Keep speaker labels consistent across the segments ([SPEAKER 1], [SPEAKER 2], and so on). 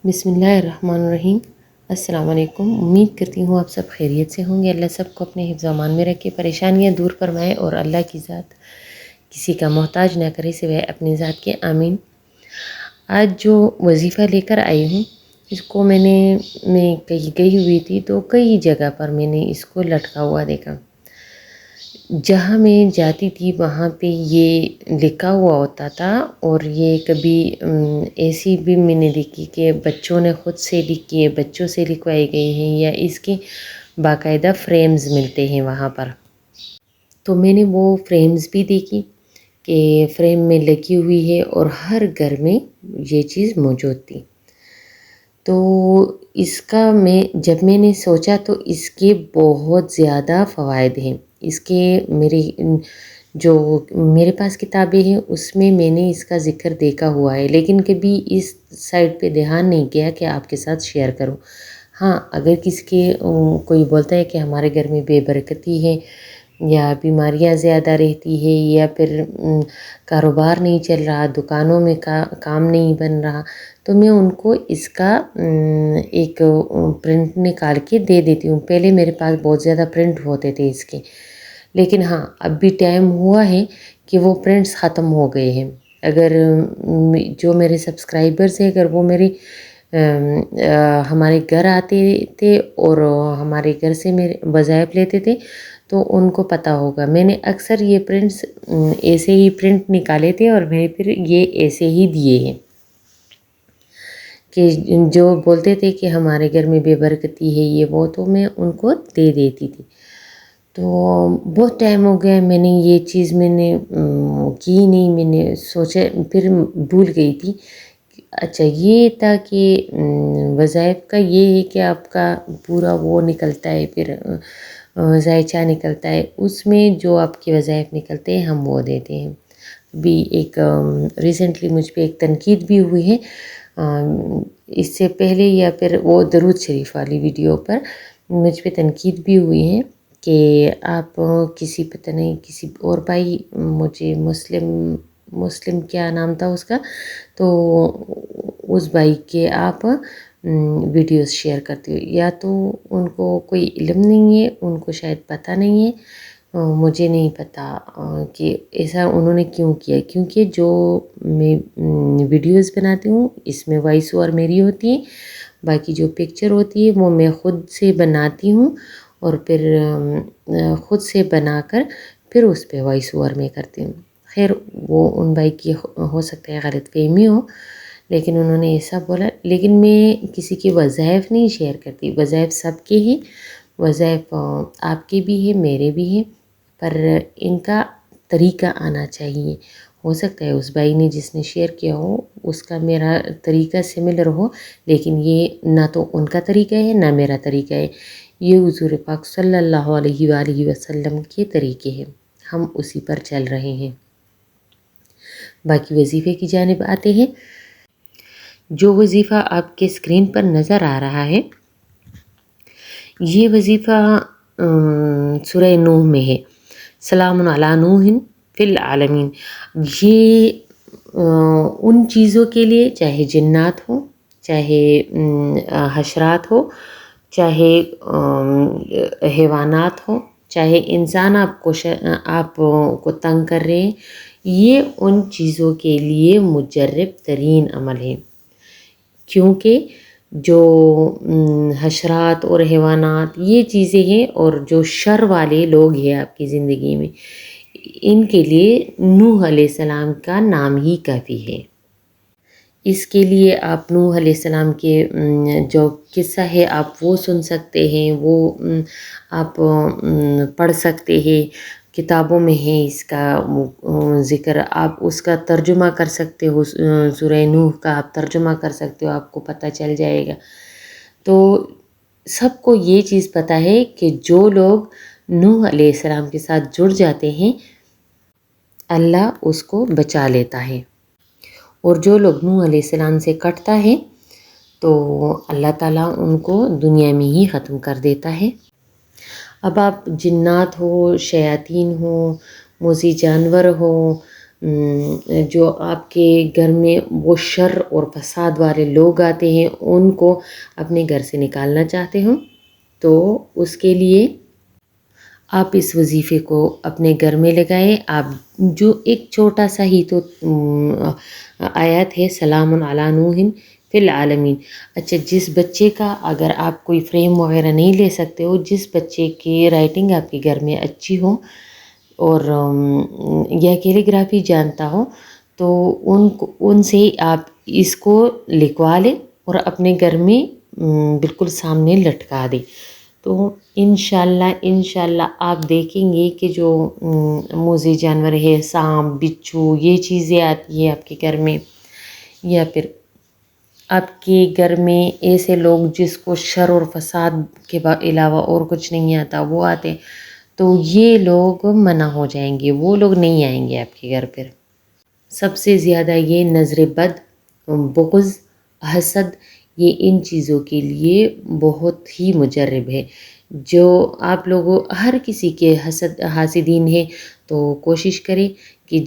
[SPEAKER 1] بسم اللہ الرحمن الرحیم۔ السلام علیکم۔ امید کرتی ہوں آپ سب خیریت سے ہوں گے۔ اللہ سب کو اپنے حفظ و امان میں رکھے، پریشانیاں دور فرمائے اور اللہ کی ذات کسی کا محتاج نہ کرے سوائے اپنی ذات کے، آمین۔ آج جو وظیفہ لے کر آئی ہوں اس کو میں کہیں گئی ہوئی تھی تو کئی جگہ پر میں نے اس کو لٹکا ہوا دیکھا۔ جہاں میں جاتی تھی وہاں پہ یہ لکھا ہوا ہوتا تھا، اور یہ کبھی ایسی بھی میں نے دیکھی کہ بچوں نے خود سے لکھی ہے، بچوں سے لکھوائی گئی ہیں، یا اس کے باقاعدہ فریمز ملتے ہیں وہاں پر۔ تو میں نے وہ فریمز بھی دیکھی کہ فریم میں لگی ہوئی ہے اور ہر گھر میں یہ چیز موجود تھی۔ تو اس کا جب میں نے سوچا تو اس کے بہت زیادہ فوائد ہیں۔ اس کے میرے پاس کتابیں ہیں اس میں نے اس کا ذکر دیکھا ہوا ہے، لیکن کبھی اس سائٹ پہ دھیان نہیں کیا کہ آپ کے ساتھ شیئر کروں۔ ہاں، اگر کسی کے کوئی بولتا ہے کہ ہمارے گھر میں بے برکتی ہے، یا بیماریاں زیادہ رہتی ہے، یا پھر کاروبار نہیں چل رہا، دکانوں میں کام نہیں بن رہا، تو میں ان کو اس کا ایک پرنٹ نکال کے دے دیتی ہوں۔ پہلے میرے پاس بہت زیادہ پرنٹ ہوتے تھے اس کے، لیکن ہاں اب بھی ٹائم ہوا ہے کہ وہ پرنٹس ختم ہو گئے ہیں۔ اگر جو میرے سبسکرائبرز ہیں، اگر وہ ہمارے گھر آتے تھے اور ہمارے گھر سے میرے وظائف لیتے تھے تو ان کو پتہ ہوگا۔ میں نے اکثر یہ پرنٹس ایسے ہی پرنٹ نکالے تھے اور میں پھر یہ ایسے ہی دیے ہیں، کہ جو بولتے تھے کہ ہمارے گھر میں بے برکتی ہے یہ وہ، تو میں ان کو دے دیتی تھی۔ تو بہت ٹائم ہو گیا میں نے یہ چیز کی نہیں، میں نے سوچا، پھر بھول گئی تھی۔ اچھا، یہ تھا کہ وظائف کا یہ ہے کہ آپ کا پورا وہ نکلتا ہے، پھر ذائچہ نکلتا ہے، اس میں جو آپ کے وظائف نکلتے ہیں ہم وہ دیتے ہیں۔ بھی ایک ریسنٹلی مجھ پہ ایک تنقید بھی ہوئی ہے، اس سے پہلے یا پھر وہ درود شریف والی ویڈیو پر مجھ پہ تنقید بھی ہوئی ہے کہ آپ پتہ نہیں کسی اور بھائی، مجھے مسلم کیا نام تھا اس کا، تو اس بھائی کے آپ ویڈیوز شیئر کرتے ہو، یا تو ان کو کوئی علم نہیں ہے، ان کو شاید پتہ نہیں ہے، مجھے نہیں پتہ کہ ایسا انہوں نے کیوں کیا، کیونکہ جو میں ویڈیوز بناتی ہوں اس میں وائس اوور میری ہوتی ہے، باقی جو پکچر ہوتی ہے وہ میں خود سے بناتی ہوں، اور پھر خود سے بنا کر پھر اس پہ وائس اوور میں کرتی ہوں۔ خیر، وہ ان بھائی کی ہو سکتا ہے غلط فہمی ہو، لیکن انہوں نے ایسا بولا۔ لیکن میں کسی کے وظائف نہیں شیئر کرتی، وظائف سب کے ہیں، وظائف آپ کے بھی ہیں، میرے بھی ہیں، پر ان کا طریقہ آنا چاہیے۔ ہو سکتا ہے اس بھائی نے جس نے شیئر کیا ہو اس کا میرا طریقہ سملر ہو، لیکن یہ نہ تو ان کا طریقہ ہے نہ میرا طریقہ ہے، یہ حضور پاک صلی اللہ علیہ وآلہ وسلم کے طریقے ہیں، ہم اسی پر چل رہے ہیں۔ باقی وظیفے کی جانب آتے ہیں۔ جو وظیفہ آپ کے اسکرین پر نظر آ رہا ہے یہ وظیفہ سورہ نوح میں ہے، سلام علی نوح فی العالمین۔ یہ ان چیزوں کے لیے، چاہے جنات ہوں، چاہے حشرات ہو، چاہے حیوانات ہوں، چاہے انسان آپ کو تنگ کر رہے ہیں، یہ ان چیزوں کے لیے مجرب ترین عمل ہے، کیونکہ جو حشرات اور حیوانات یہ چیزیں ہیں، اور جو شر والے لوگ ہیں آپ کی زندگی میں، ان کے لیے نوح علیہ السلام کا نام ہی کافی ہے۔ اس کے لیے آپ نوح علیہ السلام کے جو قصہ ہے آپ وہ سن سکتے ہیں، وہ آپ پڑھ سکتے ہیں، کتابوں میں ہے اس کا ذکر، آپ اس کا ترجمہ کر سکتے ہو، سورہ نوح کا آپ ترجمہ کر سکتے ہو، آپ کو پتہ چل جائے گا۔ تو سب کو یہ چیز پتہ ہے کہ جو لوگ نوح علیہ السلام کے ساتھ جڑ جاتے ہیں اللہ اس کو بچا لیتا ہے، اور جو لوگ نوح علیہ السلام سے کٹتا ہے تو اللہ تعالیٰ ان کو دنیا میں ہی ختم کر دیتا ہے۔ اب آپ جنات ہو، شیاطین ہو، موذی جانور ہو، جو آپ کے گھر میں وہ شر اور فساد والے لوگ آتے ہیں ان کو اپنے گھر سے نکالنا چاہتے ہو تو اس کے لیے آپ اس وظیفے کو اپنے گھر میں لگائیں. آپ جو ایک چھوٹا سا ہی تو آیت ہے، سلام علی نوح فی العالمین. اچھا، جس بچے کا اگر آپ کوئی فریم وغیرہ نہیں لے سکتے ہو، جس بچے کی رائٹنگ آپ کے گھر میں اچھی ہو اور یا کیلیگرافی جانتا ہو تو ان سے آپ اس کو لکھوا لیں اور اپنے گھر میں بالکل سامنے لٹکا دیں. تو انشاءاللہ آپ دیکھیں گے کہ جو موذی جانور ہے، سانپ، بچھو، یہ چیزیں آتی ہیں آپ کے گھر میں، یا پھر آپ کے گھر میں ایسے لوگ جس کو شر اور فساد کے علاوہ اور کچھ نہیں آتا وہ آتے، تو یہ لوگ منع ہو جائیں گے، وہ لوگ نہیں آئیں گے آپ کے گھر پر. سب سے زیادہ یہ نظر بد، بغض، حسد، یہ ان چیزوں کے لیے بہت ہی مجرب ہے. جو آپ لوگوں ہر کسی کے حاسدین ہیں تو کوشش کریں کہ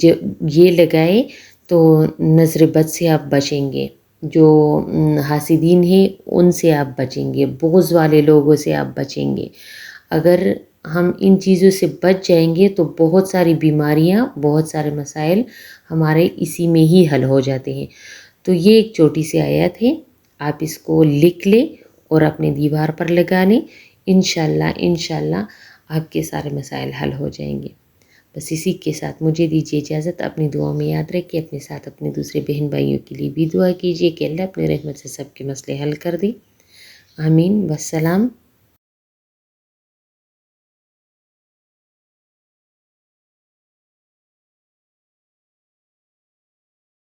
[SPEAKER 1] یہ لگائے تو نظر بد سے آپ بچیں گے. جو حاسدین ہیں ان سے آپ بچیں گے، بغض والے لوگوں سے آپ بچیں گے. اگر ہم ان چیزوں سے بچ جائیں گے تو بہت ساری بیماریاں، بہت سارے مسائل ہمارے اسی میں ہی حل ہو جاتے ہیں. تو یہ ایک چھوٹی سی آیت ہے، آپ اس کو لکھ لیں اور اپنے دیوار پر لگا لیں. انشاءاللہ آپ کے سارے مسائل حل ہو جائیں گے. بس اسی کے ساتھ مجھے دیجیے اجازت. اپنی دعاؤں میں یاد رکھیں، اپنے ساتھ اپنے دوسرے بہن بھائیوں کے لیے بھی دعا کیجیے کہ اللہ اپنے رحمت سے سب کے مسئلے حل کر دے. آمین. والسلام.